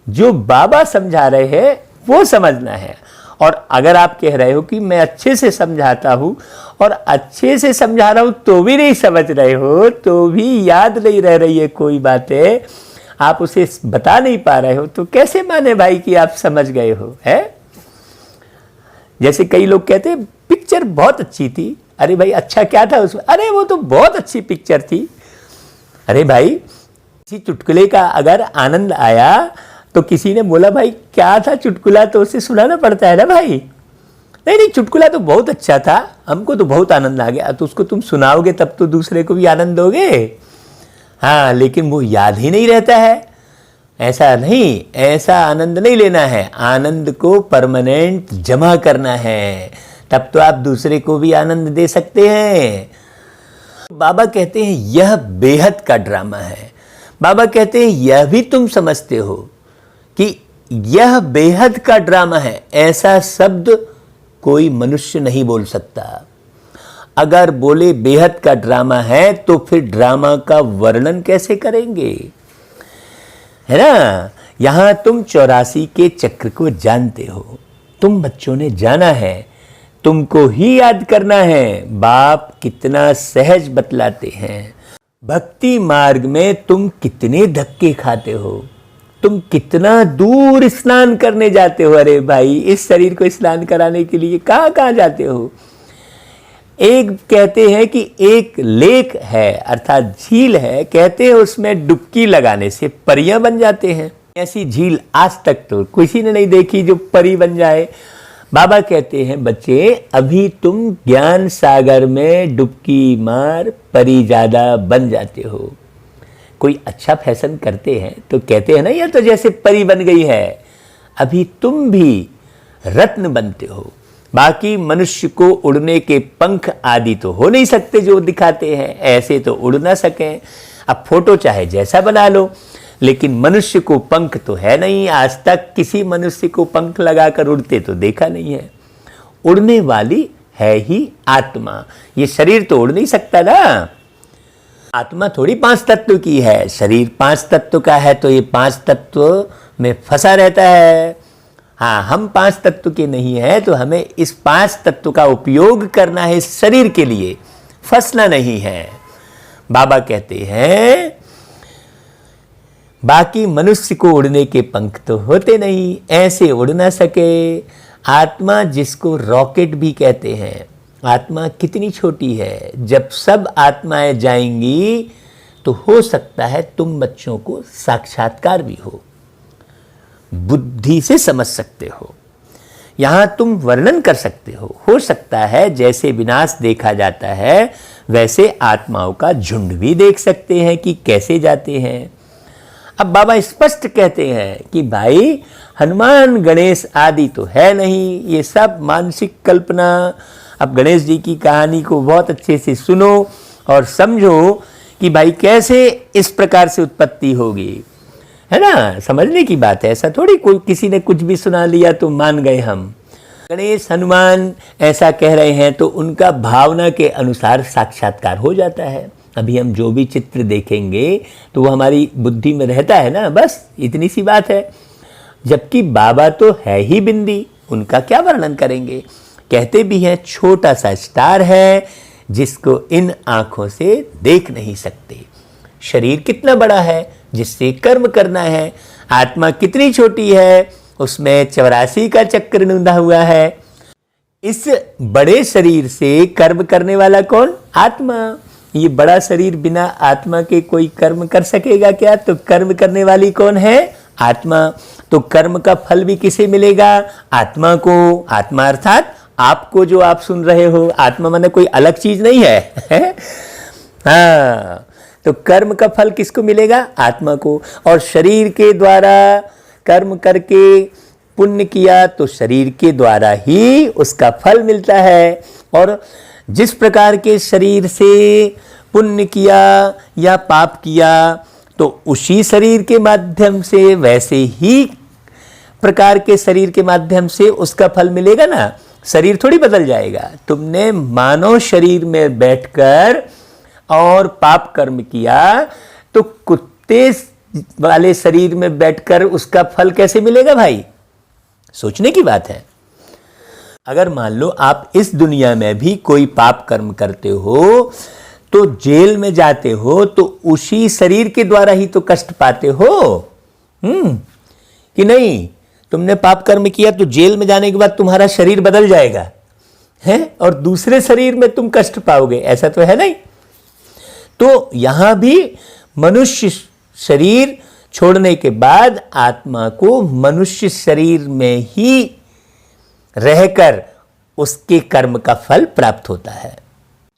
जो बाबा समझा रहे हैं वो समझना है। और अगर आप कह रहे हो कि मैं अच्छे से समझाता हूं और अच्छे से समझा रहा हूं तो भी नहीं समझ रहे हो, तो भी याद नहीं रह रही है कोई बातें, आप उसे बता नहीं पा रहे हो, तो कैसे माने भाई कि आप समझ गए हो? है जैसे कई लोग कहते हैं पिक्चर बहुत अच्छी थी। अरे भाई अच्छा क्या था उसमें? अरे वो तो बहुत अच्छी पिक्चर थी। अरे भाई किसी चुटकुले का अगर आनंद आया तो किसी ने बोला भाई क्या था चुटकुला, तो उसे सुनाना पड़ता है ना भाई। नहीं नहीं, चुटकुला तो बहुत अच्छा था, हमको तो बहुत आनंद आ गया, तो उसको तुम सुनाओगे तब तो दूसरे को भी आनंद दोगे। हाँ, लेकिन वो याद ही नहीं रहता है। ऐसा नहीं, ऐसा आनंद नहीं लेना है, आनंद को परमानेंट जमा करना है, तब तो आप दूसरे को भी आनंद दे सकते हैं। बाबा कहते हैं यह बेहद का ड्रामा है। बाबा कहते हैं यह भी तुम समझते हो कि यह बेहद का ड्रामा है, ऐसा शब्द कोई मनुष्य नहीं बोल सकता। अगर बोले बेहद का ड्रामा है तो फिर ड्रामा का वर्णन कैसे करेंगे? है ना। यहां तुम 84 के चक्र को जानते हो, तुम बच्चों ने जाना है, तुमको ही याद करना है। बाप कितना सहज बतलाते हैं। भक्ति मार्ग में तुम कितने धक्के खाते हो, तुम कितना दूर स्नान करने जाते हो। अरे भाई इस शरीर को स्नान कराने के लिए कहां कहां जाते हो। एक कहते हैं कि एक लेक है अर्थात झील है, कहते हैं उसमें डुबकी लगाने से परियां बन जाते हैं। ऐसी झील आज तक तो किसी ने नहीं देखी जो परी बन जाए। बाबा कहते हैं बच्चे अभी तुम ज्ञान सागर में डुबकी मार परी ज्यादा बन जाते हो। कोई अच्छा फैशन करते हैं तो कहते हैं ना ये तो जैसे परी बन गई है, अभी तुम भी रत्न बनते हो। बाकी मनुष्य को उड़ने के पंख आदि तो हो नहीं सकते जो दिखाते हैं, ऐसे तो उड़ ना सकें। अब फोटो चाहे जैसा बना लो, लेकिन मनुष्य को पंख तो है नहीं। आज तक किसी मनुष्य को पंख लगाकर उड़ते तो देखा नहीं है। उड़ने वाली है ही आत्मा, ये शरीर तो उड़ नहीं सकता ना। आत्मा थोड़ी 5 तत्व की है, शरीर 5 तत्व का है, तो ये 5 तत्व में फंसा रहता है। हाँ, हम 5 तत्व के नहीं है, तो हमें इस 5 तत्व का उपयोग करना है शरीर के लिए, फंसना नहीं है। बाबा कहते हैं बाकी मनुष्य को उड़ने के पंख तो होते नहीं, ऐसे उड़ ना सके। आत्मा जिसको रॉकेट भी कहते हैं, आत्मा कितनी छोटी है। जब सब आत्माएं जाएंगी तो हो सकता है तुम बच्चों को साक्षात्कार भी हो, बुद्धि से समझ सकते हो, यहां तुम वर्णन कर सकते हो सकता है जैसे विनाश देखा जाता है वैसे आत्माओं का झुंड भी देख सकते हैं कि कैसे जाते हैं। अब बाबा स्पष्ट कहते हैं कि भाई हनुमान गणेश आदि तो है नहीं, ये सब मानसिक कल्पना, अब गणेश जी की कहानी को बहुत अच्छे से सुनो और समझो कि भाई कैसे इस प्रकार से उत्पत्ति होगी, है ना। समझने की बात है, ऐसा थोड़ी कोई किसी ने कुछ भी सुना लिया तो मान गए हम। गणेश हनुमान ऐसा कह रहे हैं तो उनका भावना के अनुसार साक्षात्कार हो जाता है। अभी हम जो भी चित्र देखेंगे तो वो हमारी बुद्धि में रहता है ना, बस इतनी सी बात है। जबकि बाबा तो है ही बिंदी, उनका क्या वर्णन करेंगे। कहते भी हैं छोटा सा स्टार है जिसको इन आंखों से देख नहीं सकते। शरीर कितना बड़ा है जिससे कर्म करना है। आत्मा कितनी छोटी है, उसमें 84 का चक्र नूंदा हुआ है। इस बड़े शरीर से कर्म करने वाला कौन? आत्मा। ये बड़ा शरीर बिना आत्मा के कोई कर्म कर सकेगा क्या? तो कर्म करने वाली कौन है? आत्मा। तो कर्म का फल भी किसे मिलेगा? आत्मा को। आत्मा अर्थात आपको, जो आप सुन रहे हो। आत्मा माने कोई अलग चीज नहीं है हाँ, तो कर्म का फल किसको मिलेगा? आत्मा को। और शरीर के द्वारा कर्म करके पुण्य किया तो शरीर के द्वारा ही उसका फल मिलता है। और जिस प्रकार के शरीर से पुण्य किया या पाप किया तो उसी शरीर के माध्यम से, वैसे ही प्रकार के शरीर के माध्यम से उसका फल मिलेगा ना। शरीर थोड़ी बदल जाएगा। तुमने मानव शरीर में बैठकर और पाप कर्म किया तो कुत्ते वाले शरीर में बैठकर उसका फल कैसे मिलेगा भाई? सोचने की बात है। अगर मान लो आप इस दुनिया में भी कोई पाप कर्म करते हो तो जेल में जाते हो तो उसी शरीर के द्वारा ही तो कष्ट पाते हो। कि नहीं? तुमने पाप कर्म किया तो जेल में जाने के बाद तुम्हारा शरीर बदल जाएगा है और दूसरे शरीर में तुम कष्ट पाओगे, ऐसा तो है नहीं। तो यहां भी मनुष्य शरीर छोड़ने के बाद आत्मा को मनुष्य शरीर में ही रहकर उसके कर्म का फल प्राप्त होता है।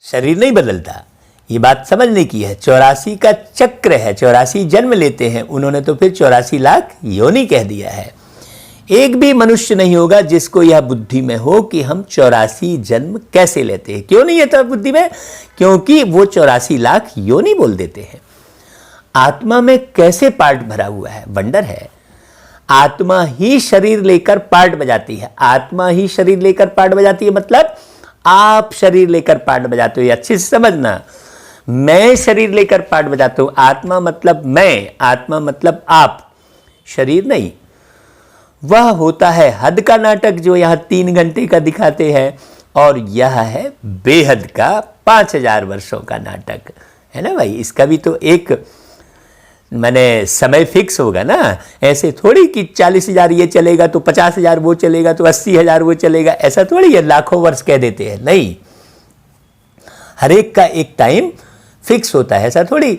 शरीर नहीं बदलता, ये बात समझने की है। 84 का चक्र है, 84 जन्म लेते हैं। उन्होंने तो फिर 84 लाख योनि कह दिया है। एक भी मनुष्य नहीं होगा जिसको यह बुद्धि में हो कि हम 84 जन्म कैसे लेते हैं। क्यों नहीं है तो बुद्धि में? क्योंकि वो 84 लाख योनि बोल देते हैं। आत्मा में कैसे पार्ट भरा हुआ है, वंडर है। आत्मा ही शरीर लेकर पार्ट बजाती है। आत्मा ही शरीर लेकर पार्ट बजाती है, मतलब आप शरीर लेकर पार्ट बजाते हो। ये अच्छे से समझना। मैं शरीर लेकर पार्ट बजाता हूं। आत्मा मतलब मैं, आत्मा मतलब आप, शरीर नहीं। वह होता है हद का नाटक जो यहां 3 घंटे का दिखाते हैं, और यह है बेहद का 5000 वर्षों का नाटक, है ना भाई। इसका भी तो एक मैंने समय फिक्स होगा ना। ऐसे थोड़ी कि 40,000 ये चलेगा तो 50,000 वो चलेगा तो 80,000 वो चलेगा, ऐसा थोड़ी है लाखों वर्ष कह देते हैं। नहीं, हर एक का एक टाइम फिक्स होता है। ऐसा थोड़ी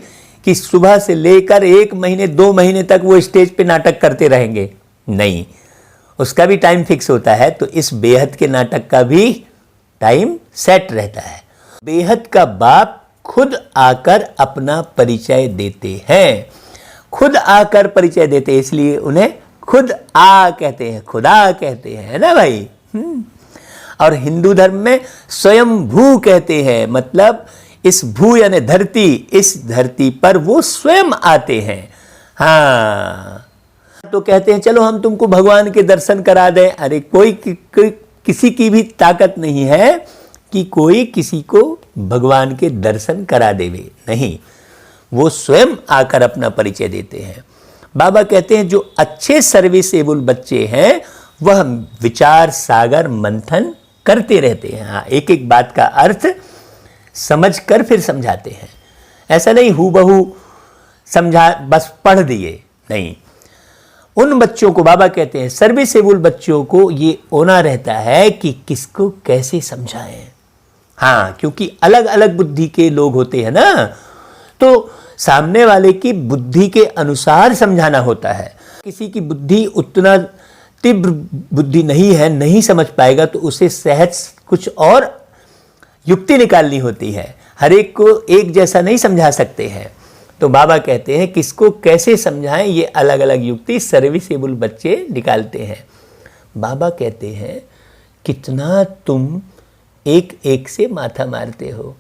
कि सुबह से लेकर 1 महीने 2 महीने तक वो स्टेज पे नाटक करते रहेंगे, नहीं, उसका भी टाइम फिक्स होता है। तो इस बेहद के नाटक का भी टाइम सेट रहता है। बेहद का बाप खुद आकर अपना परिचय देते हैं, खुद आकर परिचय देते हैं, इसलिए उन्हें खुद आ कहते हैं, खुदा कहते हैं, है ना भाई। और हिंदू धर्म में स्वयं भू कहते हैं, मतलब इस भू यानी धरती, इस धरती पर वो स्वयं आते हैं। हाँ, तो कहते हैं चलो हम तुमको भगवान के दर्शन करा दें। अरे कोई किसी की भी ताकत नहीं है कि कोई किसी को भगवान के दर्शन करा देवे, नहीं, वो स्वयं आकर अपना परिचय देते हैं। बाबा कहते हैं जो अच्छे सर्विसेबल बच्चे हैं वह विचार सागर मंथन करते रहते हैं। हाँ, एक एक बात का अर्थ समझ कर फिर समझाते हैं। ऐसा नहीं हूबहू समझा बस पढ़ दिए, नहीं। उन बच्चों को बाबा कहते हैं सर्विसेबल बच्चों को ये होना रहता है कि किसको कैसे समझाएं। हाँ, क्योंकि अलग अलग बुद्धि के लोग होते हैं ना, तो सामने वाले की बुद्धि के अनुसार समझाना होता है। किसी की बुद्धि उतना तीव्र बुद्धि नहीं है, नहीं समझ पाएगा, तो उसे सहज कुछ और युक्ति निकालनी होती है। हर एक को एक जैसा नहीं समझा सकते हैं। तो बाबा कहते हैं किसको कैसे समझाएं, ये अलग अलग युक्ति सर्विसेबल बच्चे निकालते हैं। बाबा कहते हैं कितना तुम एक एक से माथा मारते हो,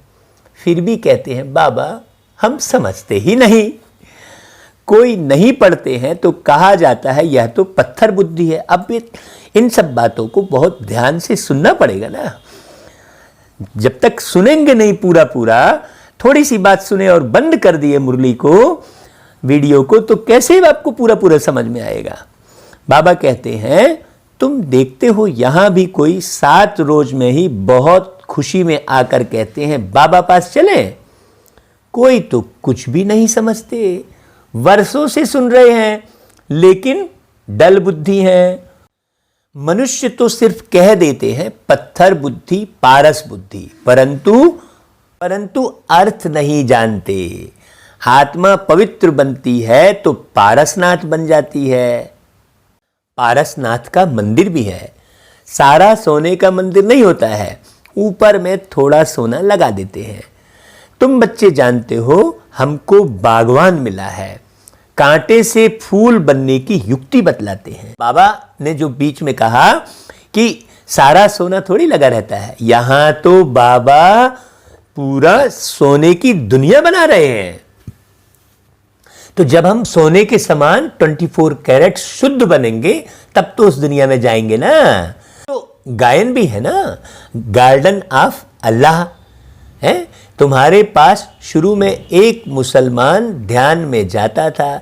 फिर भी कहते हैं बाबा हम समझते ही नहीं। कोई नहीं पढ़ते हैं तो कहा जाता है यह तो पत्थर बुद्धि है। अब इन सब बातों को बहुत ध्यान से सुनना पड़ेगा ना। जब तक सुनेंगे नहीं पूरा पूरा, थोड़ी सी बात सुने और बंद कर दिए मुरली को, वीडियो को, तो कैसे आपको पूरा पूरा समझ में आएगा। बाबा कहते हैं तुम देखते हो यहां भी कोई 7 रोज में ही बहुत खुशी में आकर कहते हैं बाबा पास चले। कोई तो कुछ भी नहीं समझते, वर्षों से सुन रहे हैं लेकिन डल बुद्धि है। मनुष्य तो सिर्फ कह देते हैं पत्थर बुद्धि, पारस बुद्धि, परंतु अर्थ नहीं जानते। आत्मा पवित्र बनती है तो पारसनाथ बन जाती है। पारसनाथ का मंदिर भी है। सारा सोने का मंदिर नहीं होता है, ऊपर में थोड़ा सोना लगा देते हैं। तुम बच्चे जानते हो हमको बागवान मिला है, कांटे से फूल बनने की युक्ति बतलाते हैं। बाबा ने जो बीच में कहा कि सारा सोना थोड़ी लगा रहता है, यहां तो बाबा पूरा सोने की दुनिया बना रहे हैं। तो जब हम सोने के समान 24 कैरेट शुद्ध बनेंगे तब तो उस दुनिया में जाएंगे ना। तो गायन भी है ना, गार्डन ऑफ अल्लाह है। तुम्हारे पास शुरू में एक मुसलमान ध्यान में जाता था,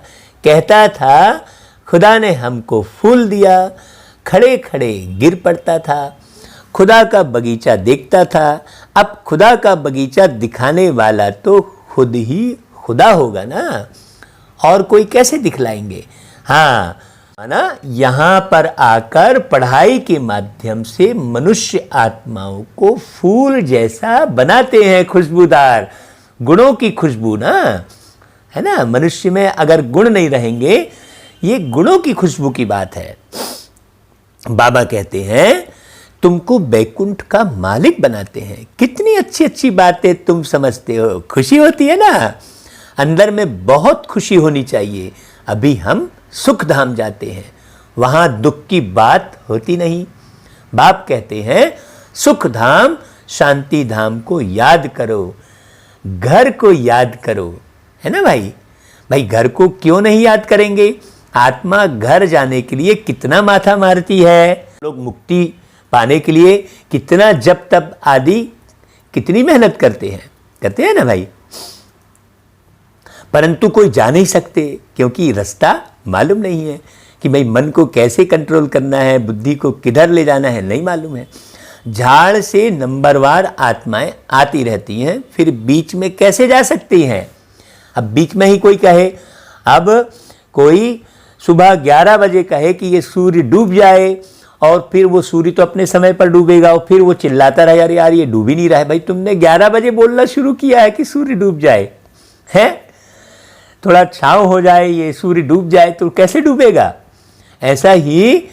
कहता था खुदा ने हमको फूल दिया, खड़े खड़े गिर पड़ता था। खुदा का बगीचा देखता था। अब खुदा का बगीचा दिखाने वाला तो खुद ही खुदा होगा ना, और कोई कैसे दिखलाएंगे। हाँ ना, यहाँ पर आकर पढ़ाई के माध्यम से मनुष्य आत्माओं को फूल जैसा बनाते हैं, खुशबूदार गुणों की खुशबू ना, है ना। मनुष्य में अगर गुण नहीं रहेंगे, ये गुणों की खुशबू की बात है। बाबा कहते हैं तुमको बैकुंठ का मालिक बनाते हैं। कितनी अच्छी अच्छी बातें तुम समझते हो, खुशी होती है ना। अंदर में बहुत खुशी होनी चाहिए। अभी हम सुख धाम जाते हैं, वहां दुख की बात होती नहीं। बाप कहते हैं सुख धाम शांति धाम को याद करो, घर को याद करो, है ना भाई। भाई घर को क्यों नहीं याद करेंगे। आत्मा घर जाने के लिए कितना माथा मारती है। लोग मुक्ति पाने के लिए कितना जप तप आदि कितनी मेहनत करते हैं ना भाई, परंतु कोई जा नहीं सकते क्योंकि रास्ता मालूम नहीं है कि भाई मन को कैसे कंट्रोल करना है, बुद्धि को किधर ले जाना है, नहीं मालूम है। झाड़ से नंबरवार आत्माएं आती रहती हैं, फिर बीच में कैसे जा सकती हैं। अब बीच में ही कोई कहे, अब कोई सुबह 11 बजे कहे कि ये सूर्य डूब जाए, और फिर वो सूर्य तो अपने समय पर डूबेगा, और फिर वो चिल्लाता रहे यार यार ये डूब ही नहीं रहा है। भाई तुमने 11 बजे बोलना शुरू किया है कि सूर्य डूब जाए, है थोड़ा छांव हो जाए, ये सूर्य डूब जाए तो कैसे डूबेगा। ऐसा ही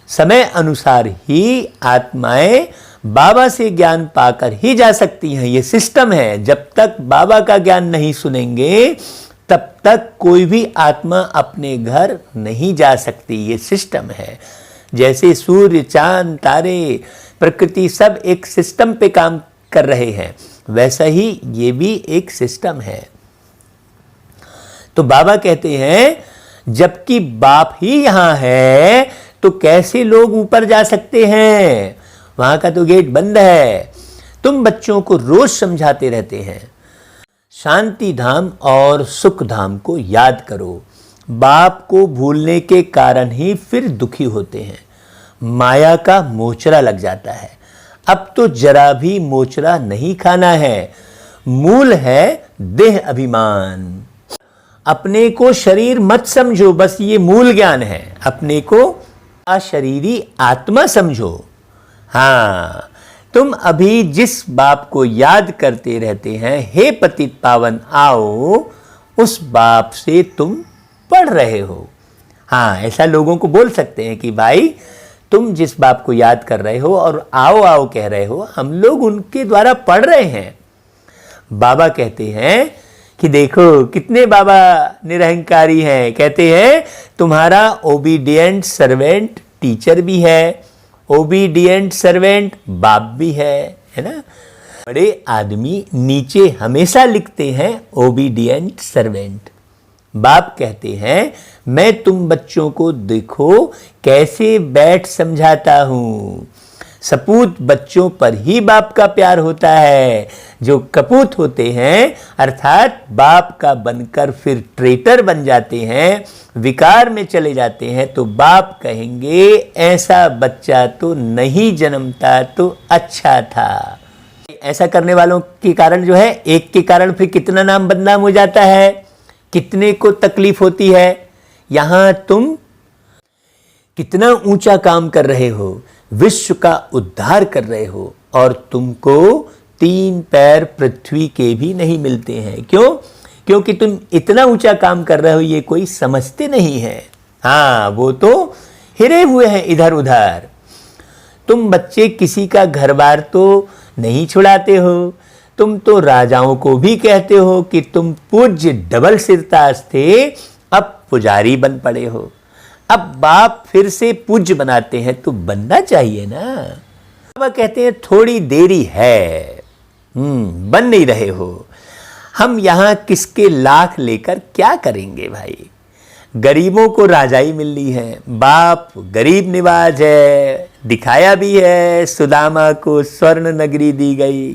समय अनुसार ही आत्माएं बाबा से ज्ञान पाकर ही जा सकती हैं। ये सिस्टम है। जब तक बाबा का ज्ञान नहीं सुनेंगे तब तक कोई भी आत्मा अपने घर नहीं जा सकती। ये सिस्टम है। जैसे सूर्य, चांद, तारे, प्रकृति सब एक सिस्टम पे काम कर रहे हैं, वैसा ही ये भी एक सिस्टम है। तो बाबा कहते हैं जबकि बाप ही यहां है तो कैसे लोग ऊपर जा सकते हैं, वहां का तो गेट बंद है। तुम बच्चों को रोज समझाते रहते हैं शांति धाम और सुख धाम को याद करो। बाप को भूलने के कारण ही फिर दुखी होते हैं, माया का मोचरा लग जाता है। अब तो जरा भी मोचरा नहीं खाना है। मूल है देह अभिमान। अपने को शरीर मत समझो, बस ये मूल ज्ञान है। अपने को अशरीरी आत्मा समझो। हाँ, तुम अभी जिस बाप को याद करते रहते हैं, हे पतित पावन आओ, उस बाप से तुम पढ़ रहे हो। हाँ, ऐसा लोगों को बोल सकते हैं कि भाई तुम जिस बाप को याद कर रहे हो और आओ आओ कह रहे हो, हम लोग उनके द्वारा पढ़ रहे हैं। बाबा कहते हैं कि देखो कितने बाबा निरहंकारी हैं। कहते हैं तुम्हारा ओबीडियंट सर्वेंट टीचर भी है, ओबीडियंट सर्वेंट बाप भी है। है ना। बड़े आदमी नीचे हमेशा लिखते हैं ओबीडिएंट सर्वेंट। बाप कहते हैं मैं तुम बच्चों को देखो कैसे बैठ समझाता हूं। सपूत बच्चों पर ही बाप का प्यार होता है। जो कपूत होते हैं अर्थात बाप का बनकर फिर ट्रेटर बन जाते हैं, विकार में चले जाते हैं, तो बाप कहेंगे ऐसा बच्चा तो नहीं जन्मता तो अच्छा था। ऐसा करने वालों के कारण जो है, एक के कारण फिर कितना नाम बदनाम हो जाता है, कितने को तकलीफ होती है। यहां तुम कितना ऊंचा काम कर रहे हो, विश्व का उद्धार कर रहे हो, और तुमको 3 पैर पृथ्वी के भी नहीं मिलते हैं। क्यों? क्योंकि तुम इतना ऊंचा काम कर रहे हो ये कोई समझते नहीं है। हाँ, वो तो हिरे हुए हैं इधर उधर। तुम बच्चे किसी का घर बार तो नहीं छुड़ाते हो। तुम तो राजाओं को भी कहते हो कि तुम पूज्य डबल सिरताज थे, अब पुजारी बन पड़े हो। अब बाप फिर से पूज्य बनाते हैं तो बनना चाहिए ना। बाबा कहते हैं थोड़ी देरी है, बन नहीं रहे हो। हम यहां किसके लाख लेकर क्या करेंगे भाई। गरीबों को राजाई मिलनी है, बाप गरीब निवाज है, दिखाया भी है, सुदामा को स्वर्ण नगरी दी गई।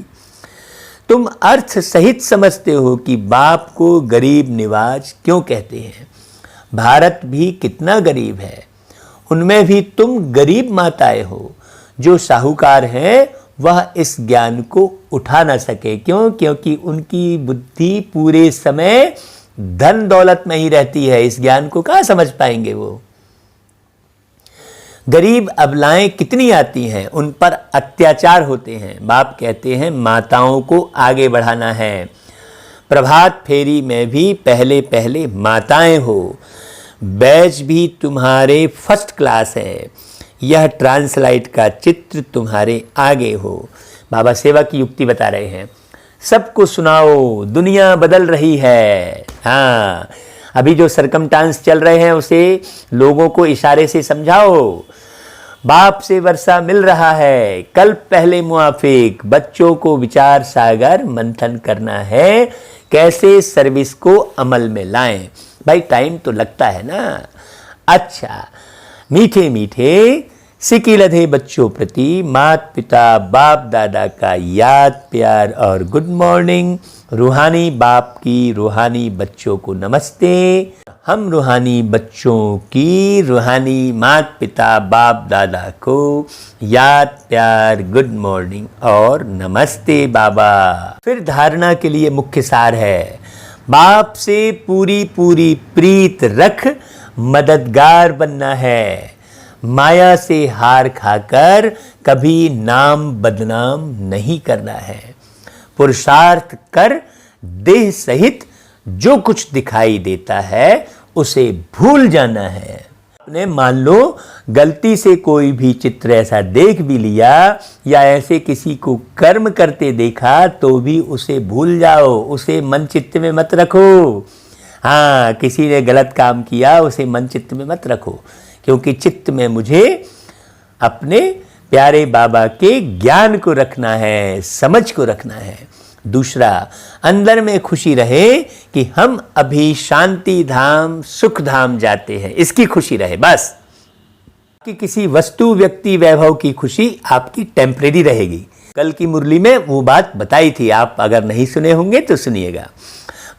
तुम अर्थ सहित समझते हो कि बाप को गरीब निवाज क्यों कहते हैं। भारत भी कितना गरीब है, उनमें भी तुम गरीब माताएं हो। जो साहूकार हैं वह इस ज्ञान को उठा ना सके। क्यों? क्योंकि उनकी बुद्धि पूरे समय धन दौलत में ही रहती है। इस ज्ञान को कहां समझ पाएंगे वो। गरीब अबलाएं कितनी आती हैं, उन पर अत्याचार होते हैं। बाप कहते हैं माताओं को आगे बढ़ाना है। प्रभात फेरी में भी पहले पहले माताएं हो। बैच भी तुम्हारे फर्स्ट क्लास है। यह ट्रांसलाइट का चित्र तुम्हारे आगे हो। बाबा सेवा की युक्ति बता रहे हैं। सबको सुनाओ, दुनिया बदल रही है। हाँ, अभी जो सरकमस्टांस चल रहे हैं उसे लोगों को इशारे से समझाओ। बाप से वर्षा मिल रहा है, कल पहले मुआफिक। बच्चों को विचार सागर मंथन करना है, कैसे सर्विस को अमल में लाएं। भाई टाइम तो लगता है ना। अच्छा, मीठे मीठे सिकी लधे बच्चों प्रति माता पिता बाप दादा का याद प्यार और गुड मॉर्निंग। रूहानी बाप की रूहानी बच्चों को नमस्ते। हम रूहानी बच्चों की रूहानी माता पिता बाप दादा को याद प्यार गुड मॉर्निंग और नमस्ते बाबा। फिर धारणा के लिए मुख्य सार है, बाप से पूरी पूरी प्रीत रख मददगार बनना है। माया से हार खाकर कभी नाम बदनाम नहीं करना है। पुरुषार्थ कर देह सहित जो कुछ दिखाई देता है उसे भूल जाना है। आपने मान लो गलती से कोई भी चित्र ऐसा देख भी लिया या ऐसे किसी को कर्म करते देखा तो भी उसे भूल जाओ, उसे मन चित्त में मत रखो। हाँ, किसी ने गलत काम किया उसे मन चित्त में मत रखो, क्योंकि चित्त में मुझे अपने प्यारे बाबा के ज्ञान को रखना है, समझ को रखना है। दूसरा, अंदर में खुशी रहे कि हम अभी शांति धाम सुख धाम जाते हैं, इसकी खुशी रहे बस। कि किसी वस्तु व्यक्ति वैभव की खुशी आपकी टेम्परेरी रहेगी। कल की मुरली में वो बात बताई थी, आप अगर नहीं सुने होंगे तो सुनिएगा।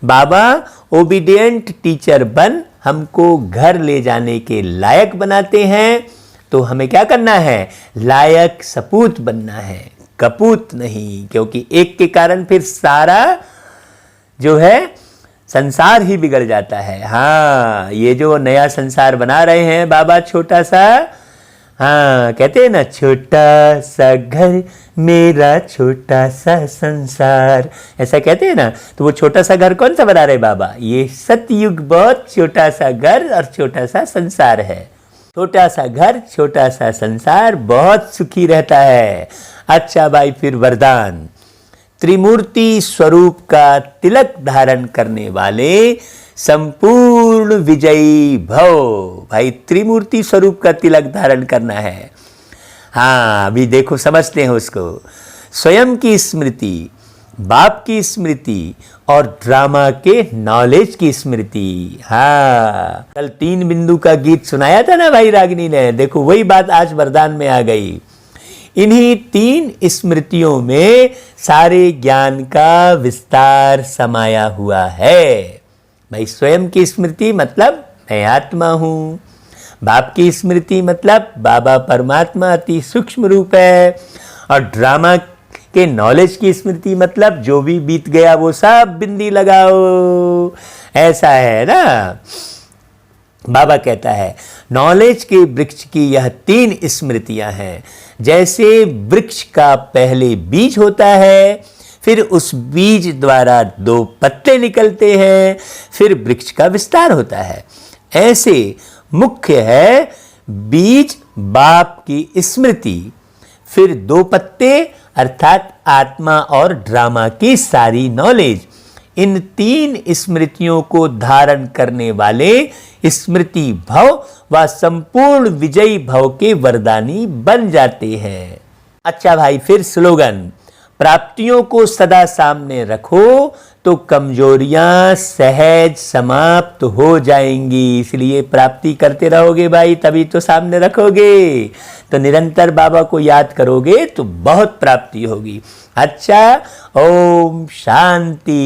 बाबा ओबीडिएंट टीचर बन हमको घर ले जाने के लायक बनाते हैं, तो हमें क्या करना है, लायक सपूत बनना है, कपूत नहीं। क्योंकि एक के कारण फिर सारा जो है संसार ही बिगड़ जाता है। हाँ, ये जो नया संसार बना रहे हैं बाबा छोटा सा, हाँ कहते हैं ना, छोटा सा घर मेरा छोटा सा संसार, ऐसा कहते हैं ना। तो वो छोटा सा घर कौन सा बना रहे बाबा, ये सतयुग बहुत छोटा सा घर और छोटा सा संसार है। छोटा सा घर छोटा सा संसार बहुत सुखी रहता है। अच्छा भाई, फिर वरदान, त्रिमूर्ति स्वरूप का तिलक धारण करने वाले संपूर्ण विजयी भव। भाई त्रिमूर्ति स्वरूप का तिलक धारण करना है। हाँ, अभी देखो समझते हैं उसको। स्वयं की स्मृति, बाप की स्मृति और ड्रामा के नॉलेज की स्मृति। हाँ, कल 3 बिंदु का गीत सुनाया था ना भाई रागिनी ने, देखो वही बात आज वरदान में आ गई। इन्हीं 3 स्मृतियों में सारे ज्ञान का विस्तार समाया हुआ है। भाई स्वयं की स्मृति मतलब मैं आत्मा हूं, बाप की स्मृति मतलब बाबा परमात्मा अति सूक्ष्म रूप है, और ड्रामा के नॉलेज की स्मृति मतलब जो भी बीत गया वो सब बिंदी लगाओ, ऐसा है ना। बाबा कहता है नॉलेज के वृक्ष की यह 3 स्मृतियां हैं। जैसे वृक्ष का पहले बीज होता है, फिर उस बीज द्वारा 2 पत्ते निकलते हैं, फिर वृक्ष का विस्तार होता है, ऐसे मुख्य है बीज बाप की स्मृति, फिर 2 पत्ते अर्थात आत्मा और ड्रामा की सारी नॉलेज। इन 3 स्मृतियों को धारण करने वाले स्मृति भव व संपूर्ण विजयी भव के वरदानी बन जाते हैं। अच्छा भाई, फिर स्लोगन, प्राप्तियों को सदा सामने रखो तो कमजोरियां सहज समाप्त हो जाएंगी। इसलिए प्राप्ति करते रहोगे भाई, तभी तो सामने रखोगे। तो निरंतर बाबा को याद करोगे तो बहुत प्राप्ति होगी। अच्छा, ओम शांति।